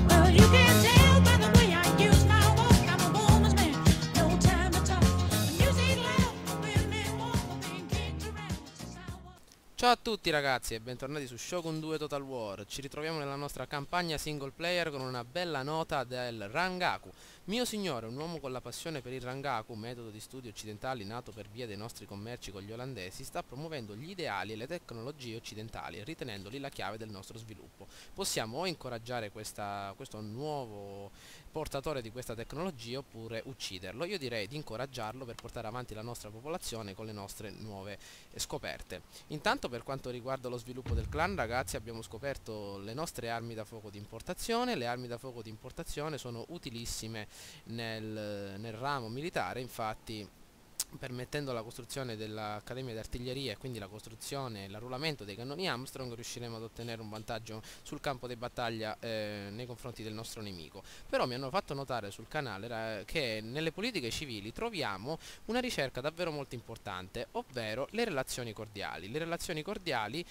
Well, you can tell by the way I use my walk. I'm a woman's man, no time to talk. Music loud, women walk, being kicked around since I was. Ciao a tutti ragazzi e bentornati su Shogun 2 Total War. Ci ritroviamo nella nostra campagna single player con una bella nota del Rangaku. Mio signore, un uomo con la passione per il Rangaku, metodo di studi occidentali nato per via dei nostri commerci con gli olandesi, sta promuovendo gli ideali e le tecnologie occidentali, ritenendoli la chiave del nostro sviluppo. Possiamo o incoraggiare questo nuovo portatore di questa tecnologia oppure ucciderlo. Io direi di incoraggiarlo per portare avanti la nostra popolazione con le nostre nuove scoperte. Intanto, per quanto riguarda lo sviluppo del clan, ragazzi, abbiamo scoperto le nostre armi da fuoco di importazione. Le armi da fuoco di importazione sono utilissime nel ramo militare, infatti permettendo la costruzione dell'Accademia di Artiglieria e quindi la costruzione e l'arruolamento dei cannoni Armstrong, riusciremo ad ottenere un vantaggio sul campo di battaglia nei confronti del nostro nemico. Però mi hanno fatto notare sul canale che nelle politiche civili troviamo una ricerca davvero molto importante, ovvero le relazioni cordiali. Le relazioni cordiali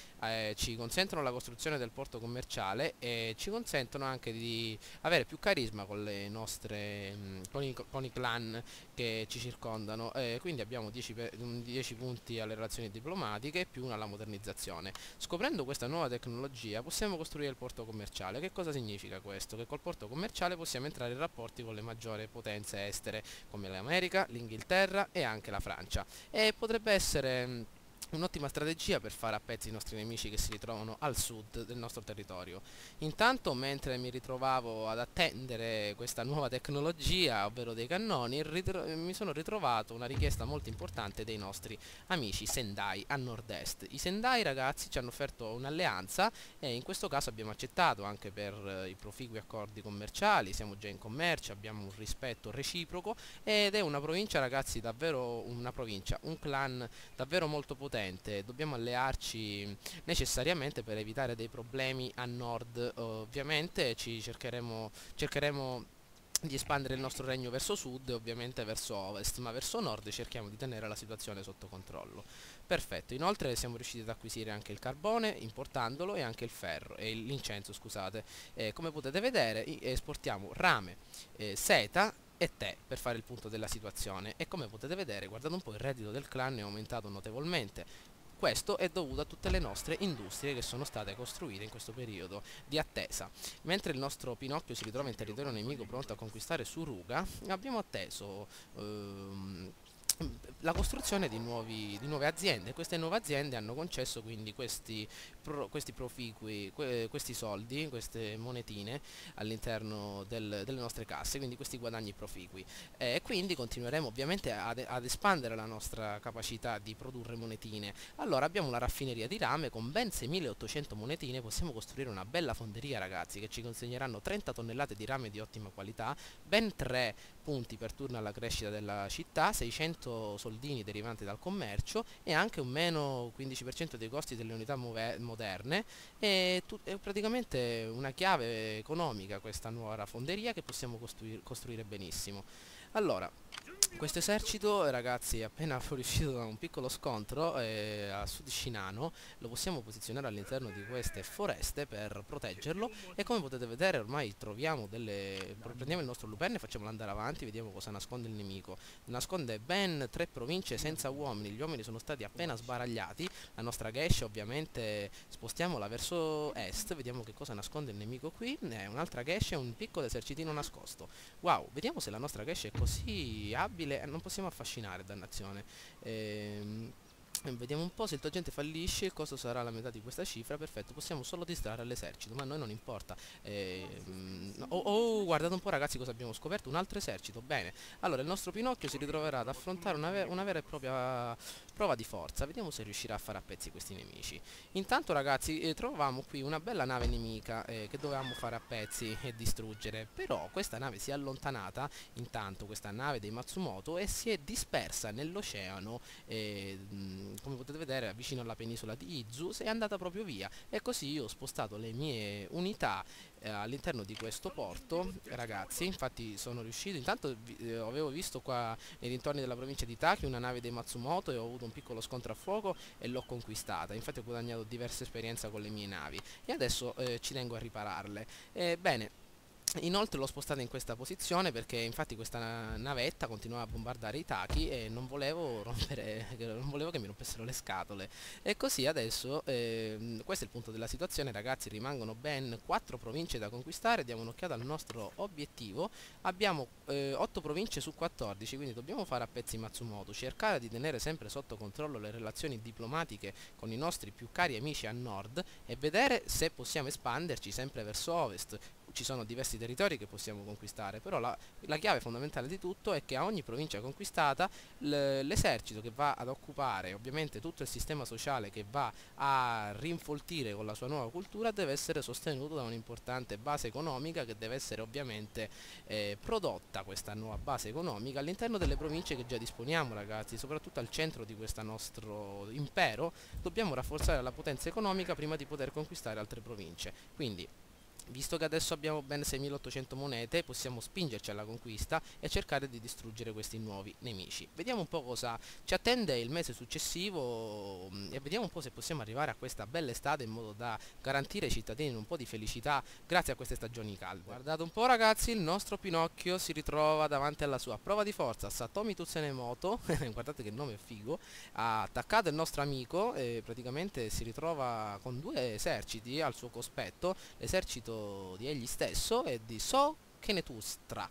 ci consentono la costruzione del porto commerciale e ci consentono anche di avere più carisma con le nostre con i clan che ci circondano, quindi abbiamo 10 punti alle relazioni diplomatiche e più 1 alla modernizzazione. Scoprendo questa nuova tecnologia possiamo costruire il porto commerciale. Che cosa significa questo? Che col porto commerciale possiamo entrare in rapporti con le maggiori potenze estere come l'America, l'Inghilterra e anche la Francia, e potrebbe essere un'ottima strategia per fare a pezzi i nostri nemici che si ritrovano al sud del nostro territorio. Intanto, mentre mi ritrovavo ad attendere questa nuova tecnologia, ovvero dei cannoni, mi sono ritrovato una richiesta molto importante dei nostri amici Sendai a nord-est. I Sendai, ragazzi, ci hanno offerto un'alleanza e in questo caso abbiamo accettato anche per i proficui accordi commerciali. Siamo già in commercio, abbiamo un rispetto reciproco ed è una provincia, ragazzi, davvero un clan davvero molto potente. Dobbiamo allearci necessariamente per evitare dei problemi a nord. Ovviamente cercheremo di espandere il nostro regno verso sud e ovviamente verso ovest, ma verso nord cerchiamo di tenere la situazione sotto controllo. Perfetto, inoltre siamo riusciti ad acquisire anche il carbone importandolo e anche il ferro e l'incenso, scusate. Come potete vedere esportiamo rame, seta e tè per fare il punto della situazione, e come potete vedere, guardando un po', il reddito del clan è aumentato notevolmente. Questo è dovuto a tutte le nostre industrie che sono state costruite in questo periodo di attesa. Mentre il nostro Pinocchio si ritrova in territorio nemico pronto a conquistare Suruga, abbiamo atteso la costruzione di nuove aziende. Queste nuove aziende hanno concesso quindi questi proficui, questi soldi, queste monetine all'interno delle nostre casse, quindi questi guadagni proficui, e quindi continueremo ovviamente ad espandere la nostra capacità di produrre monetine. Allora abbiamo una raffineria di rame con ben 6.800 monetine, possiamo costruire una bella fonderia, ragazzi, che ci consegneranno 30 tonnellate di rame di ottima qualità, ben 3 punti per turno alla crescita della città, 600 soldini derivanti dal commercio e anche un meno 15% dei costi delle unità moderne. È praticamente una chiave economica questa nuova fonderia che possiamo costruire benissimo. Allora, questo esercito, ragazzi, è appena fuoriuscito da un piccolo scontro a sud Shinano. Lo possiamo posizionare all'interno di queste foreste per proteggerlo, e come potete vedere ormai prendiamo il nostro Lupin e facciamolo andare avanti, vediamo cosa nasconde il nemico. Nasconde ben 3 province senza uomini, gli uomini sono stati appena sbaragliati. La nostra Geisha, ovviamente, spostiamola verso est, vediamo che cosa nasconde il nemico qui. Un'altra Geisha e un piccolo esercitino nascosto. Wow, vediamo se la nostra Geisha è così abile. Non possiamo affascinare, dannazione. Vediamo un po', se il tuo agente fallisce cosa sarà la metà di questa cifra. Perfetto, possiamo solo distrarre l'esercito, ma a noi non importa. Guardate un po', ragazzi, cosa abbiamo scoperto: un altro esercito. Bene, allora il nostro Pinocchio si ritroverà ad affrontare una vera e propria prova di forza. Vediamo se riuscirà a fare a pezzi questi nemici. Intanto, ragazzi, trovavamo qui una bella nave nemica che dovevamo fare a pezzi e distruggere. Però questa nave si è allontanata, intanto, questa nave dei Matsumoto, e si è dispersa nell'oceano, come potete vedere vicino alla penisola di Izu. È andata proprio via, e così io ho spostato le mie unità all'interno di questo porto, ragazzi. Infatti sono riuscito, intanto avevo visto qua nei dintorni della provincia di Taki una nave dei Matsumoto e ho avuto un piccolo scontro a fuoco e l'ho conquistata. Infatti ho guadagnato diverse esperienze con le mie navi e adesso ci tengo a ripararle. Bene, Inoltre l'ho spostata in questa posizione perché infatti questa navetta continuava a bombardare i Taki e non volevo rompere, non volevo che mi rompessero le scatole. E così adesso, questo è il punto della situazione, ragazzi. Rimangono ben 4 province da conquistare. Diamo un'occhiata al nostro obiettivo. Abbiamo 8 province su 14, quindi dobbiamo fare a pezzi Matsumoto, cercare di tenere sempre sotto controllo le relazioni diplomatiche con i nostri più cari amici a nord e vedere se possiamo espanderci sempre verso ovest. Ci sono diversi territori che possiamo conquistare, però la chiave fondamentale di tutto è che a ogni provincia conquistata l'esercito che va ad occupare, ovviamente tutto il sistema sociale che va a rinfoltire con la sua nuova cultura, deve essere sostenuto da un'importante base economica che deve essere ovviamente prodotta, questa nuova base economica all'interno delle province che già disponiamo, ragazzi. Soprattutto al centro di questo nostro impero dobbiamo rafforzare la potenza economica prima di poter conquistare altre province. Quindi, visto che adesso abbiamo ben 6.800 monete, possiamo spingerci alla conquista e cercare di distruggere questi nuovi nemici. Vediamo un po' cosa ci attende il mese successivo e vediamo un po' se possiamo arrivare a questa bella estate in modo da garantire ai cittadini un po' di felicità grazie a queste stagioni calde. Guardate un po', ragazzi, il nostro Pinocchio si ritrova davanti alla sua prova di forza. Satomi Tsunemoto, guardate che nome figo, ha attaccato il nostro amico e praticamente si ritrova con 2 eserciti al suo cospetto, l'esercito di egli stesso e di So Kenetustra.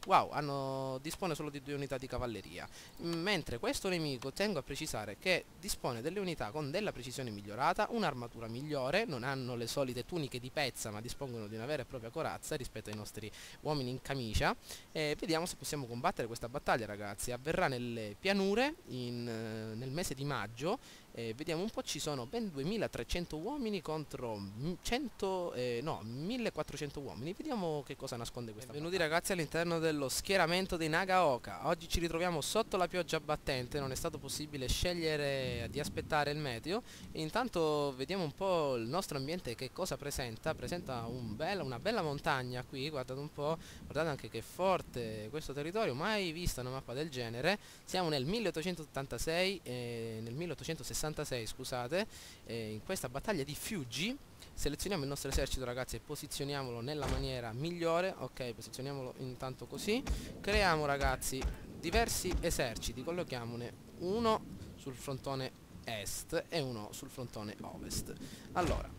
Wow, dispone solo di 2 unità di cavalleria, mentre questo nemico, tengo a precisare che dispone delle unità con della precisione migliorata, un'armatura migliore, non hanno le solite tuniche di pezza ma dispongono di una vera e propria corazza rispetto ai nostri uomini in camicia. E vediamo se possiamo combattere questa battaglia, ragazzi. Avverrà nelle pianure nel mese di maggio. Vediamo un po', ci sono ben 2300 uomini contro 1400 uomini. Vediamo che cosa nasconde questa battaglia. Benvenuti, ragazzi, all'interno dello schieramento dei Nagaoka. Oggi ci ritroviamo sotto la pioggia battente, non è stato possibile scegliere di aspettare il meteo. E intanto vediamo un po' il nostro ambiente che cosa presenta. Presenta una bella montagna qui, guardate un po', guardate anche che forte questo territorio, mai vista una mappa del genere. Siamo nel 1886 nel 1866, scusate, in questa battaglia di Fuji. Selezioniamo il nostro esercito, ragazzi, e posizioniamolo nella maniera migliore. Ok, posizioniamolo intanto così. Creiamo, ragazzi, diversi eserciti. Collochiamone uno sul frontone est e uno sul frontone ovest. Allora,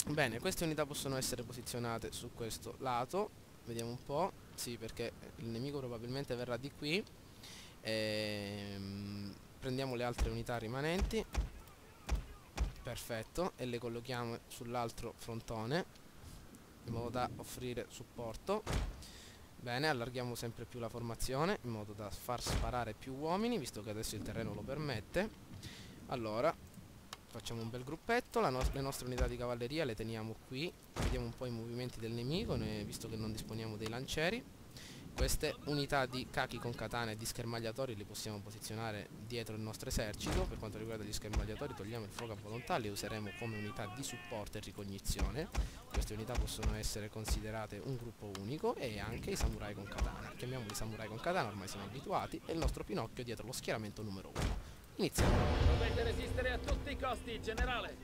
bene, queste unità possono essere posizionate su questo lato. Vediamo un po'. Sì, perché il nemico probabilmente verrà di qui. Prendiamo le altre unità rimanenti. Perfetto, e le collochiamo sull'altro frontone in modo da offrire supporto. Bene, allarghiamo sempre più la formazione in modo da far sparare più uomini, visto che adesso il terreno lo permette. Allora, facciamo un bel gruppetto, le nostre unità di cavalleria le teniamo qui. Vediamo un po' i movimenti del nemico, visto che non disponiamo dei lancieri. Queste unità di kaki con katana e di schermagliatori li possiamo posizionare dietro il nostro esercito. Per quanto riguarda gli schermagliatori, togliamo il fuoco a volontà, li useremo come unità di supporto e ricognizione. Queste unità possono essere considerate un gruppo unico, e anche i samurai con katana. Chiamiamoli samurai con katana, ormai siamo abituati, e il nostro Pinocchio dietro lo schieramento numero 1. Iniziamo. Dovete resistere a tutti i costi, generale.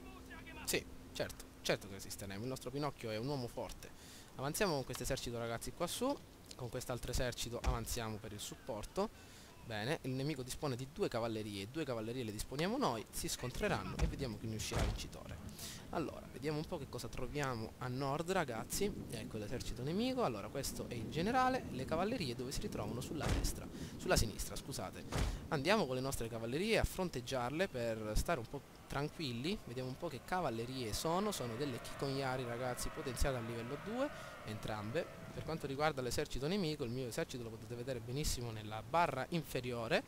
Sì, certo che resisteremo. Il nostro Pinocchio è un uomo forte. Avanziamo con questo esercito, ragazzi, qua su. Con quest'altro esercito avanziamo per il supporto. Bene, il nemico dispone di 2 cavallerie, 2 cavallerie le disponiamo noi, si scontreranno e vediamo chi ne uscirà vincitore. Allora, vediamo un po' che cosa troviamo a nord, ragazzi. Ecco l'esercito nemico. Allora, questo è il generale, le cavallerie dove si ritrovano sulla sinistra, scusate. Andiamo con le nostre cavallerie a fronteggiarle per stare un po' tranquilli. Vediamo un po' che cavallerie sono delle Kikonyari, ragazzi, potenziate a livello 2, entrambe. Per quanto riguarda l'esercito nemico, il mio esercito lo potete vedere benissimo nella barra inferiore.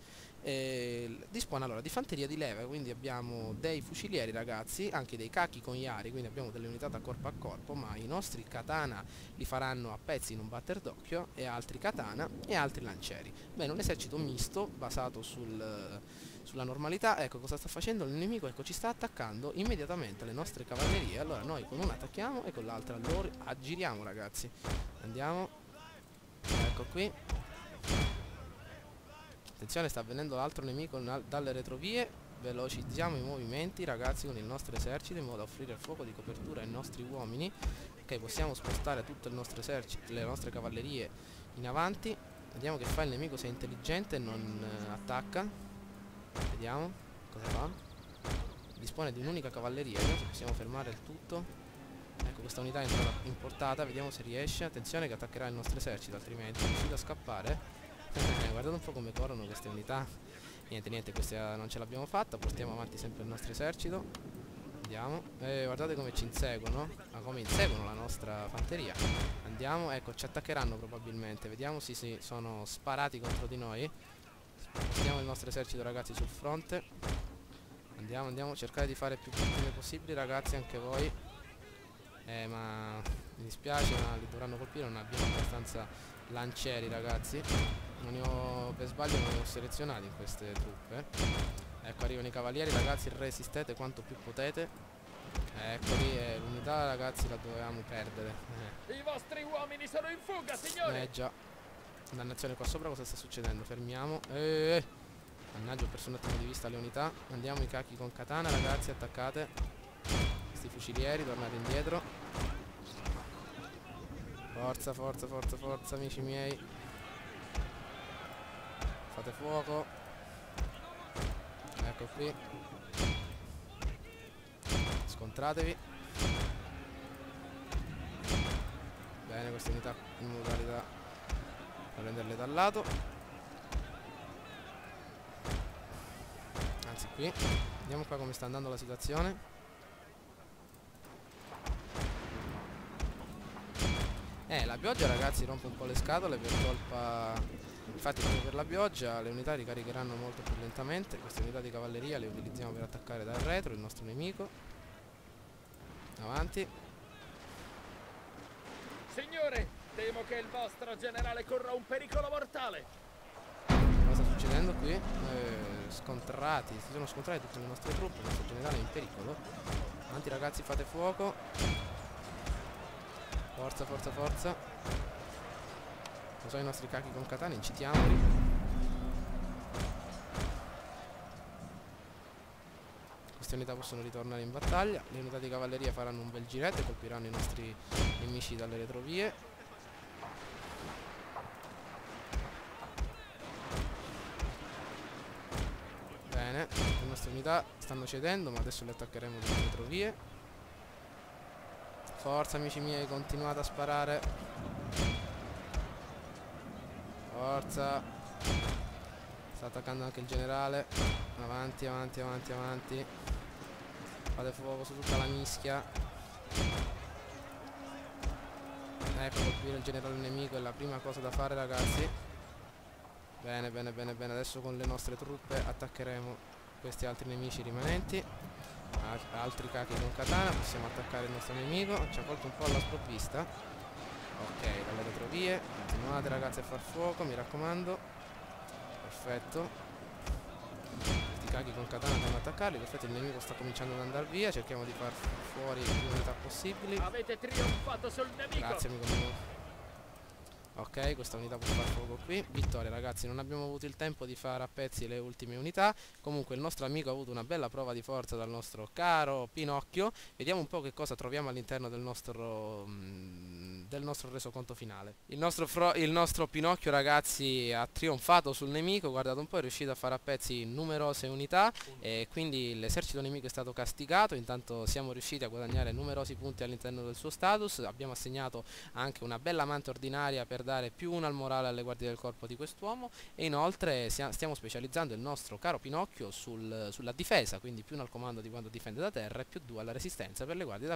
Dispone allora di fanteria di leva, quindi abbiamo dei fucilieri, ragazzi, anche dei kaki konyari, quindi abbiamo delle unità da corpo a corpo, ma i nostri katana li faranno a pezzi in un batter d'occhio, e altri katana e altri lancieri. Bene, un esercito misto basato sulla normalità. Ecco cosa sta facendo il nemico, ecco, ci sta attaccando immediatamente le nostre cavallerie. Allora noi con una attacchiamo e con l'altra lo aggiriamo, ragazzi. Andiamo, ecco qui. Attenzione, sta venendo l'altro nemico dalle retrovie. velocizziamo i movimenti, ragazzi, con il nostro esercito in modo da offrire il fuoco di copertura ai nostri uomini. Ok, possiamo spostare tutto il nostro esercito, le nostre cavallerie in avanti. Vediamo che fa il nemico, se è intelligente e non attacca. Vediamo cosa fa. Dispone di un'unica cavalleria, vediamo se possiamo fermare il tutto. Ecco, questa unità è importata, vediamo se riesce. Attenzione che attaccherà il nostro esercito, altrimenti è riuscito a scappare. Guardate un po' come corrono queste unità. Niente, questa non ce l'abbiamo fatta. Portiamo avanti sempre il nostro esercito. Andiamo. Guardate come ci inseguono. Ma come inseguono la nostra fanteria. Andiamo, ecco, ci attaccheranno probabilmente. Vediamo se si sono sparati contro di noi. Spostiamo il nostro esercito, ragazzi, sul fronte. Andiamo, cercare di fare più vittime possibili, ragazzi, anche voi. Ma mi dispiace, ma li dovranno colpire, non abbiamo abbastanza lancieri, ragazzi. Per sbaglio non li ho selezionati in queste truppe. Ecco, arrivano i cavalieri, ragazzi, resistete quanto più potete. Eccoli, l'unità, ragazzi, la dovevamo perdere. I vostri uomini sono in fuga, signore! Già. Dannazione, qua sopra cosa sta succedendo? Fermiamo. Mannaggia, ho perso un attimo di vista le unità. Andiamo, i cacchi con katana, ragazzi, attaccate. Questi fucilieri, tornate indietro. Forza, amici miei. Fate fuoco. Ecco qui. Scontratevi. Bene, queste unità in modalità da prenderle dal lato. Anzi qui. Vediamo qua come sta andando la situazione. La pioggia, ragazzi, rompe un po' le scatole per colpa. Infatti proprio per la pioggia le unità ricaricheranno molto più lentamente. Queste unità di cavalleria le utilizziamo per attaccare dal retro il nostro nemico. Avanti. Signore, temo che il vostro generale corra un pericolo mortale. Cosa sta succedendo qui? Scontrati. Si sono scontrate tutte le nostre truppe. Il nostro generale è in pericolo. Avanti, ragazzi, fate fuoco. Forza. Usano i nostri cacchi con katana, incitiamoli. Queste unità possono ritornare in battaglia. Le unità di cavalleria faranno un bel giretto e colpiranno i nostri nemici dalle retrovie. Bene, le nostre unità stanno cedendo, ma adesso le attaccheremo dalle retrovie. Forza, amici miei, continuate a sparare. Forza. Sta attaccando anche il generale. Avanti. Fate fuoco su tutta la mischia. Ecco, colpire il generale nemico è la prima cosa da fare, ragazzi. Bene. Adesso con le nostre truppe attaccheremo questi altri nemici rimanenti. Altri cacchi con katana. Possiamo attaccare il nostro nemico. Ci ha colto un po' alla sprovvista. Ok, dalle retrovie. Continuate, ragazzi, a far fuoco, mi raccomando. Perfetto. Questi cacchi con katana devono attaccarli. Perfetto, il nemico sta cominciando ad andare via. Cerchiamo di far fuori più unità possibili. Avete trionfato sul nemico. Grazie, amico mio. Ok, questa unità può far fuoco qui. Vittoria, ragazzi, non abbiamo avuto il tempo di fare a pezzi le ultime unità. Comunque il nostro amico ha avuto una bella prova di forza dal nostro caro Pinocchio. Vediamo un po' che cosa troviamo all'interno del nostro resoconto finale. Il nostro Pinocchio, ragazzi, ha trionfato sul nemico. Guardate un po', è riuscito a fare a pezzi numerose unità e quindi l'esercito nemico è stato castigato. Intanto siamo riusciti a guadagnare numerosi punti all'interno del suo status. Abbiamo assegnato anche una bella mante ordinaria per dare più 1 al morale alle guardie del corpo di quest'uomo, e inoltre stiamo specializzando il nostro caro Pinocchio sulla difesa, quindi più 1 al comando di quando difende da terra e più 2 alla resistenza per le guardie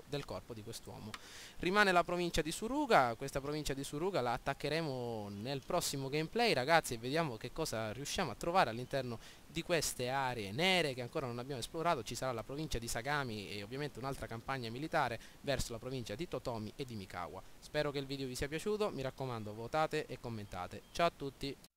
del corpo di quest'uomo. Rimane la provincia di Suruga. Questa provincia di Suruga la attaccheremo nel prossimo gameplay, ragazzi, e vediamo che cosa riusciamo a trovare all'interno di queste aree nere che ancora non abbiamo esplorato. Ci sarà la provincia di Sagami e ovviamente un'altra campagna militare verso la provincia di Totomi e di Mikawa. Spero che il video vi sia piaciuto, mi raccomando, votate e commentate. Ciao a tutti!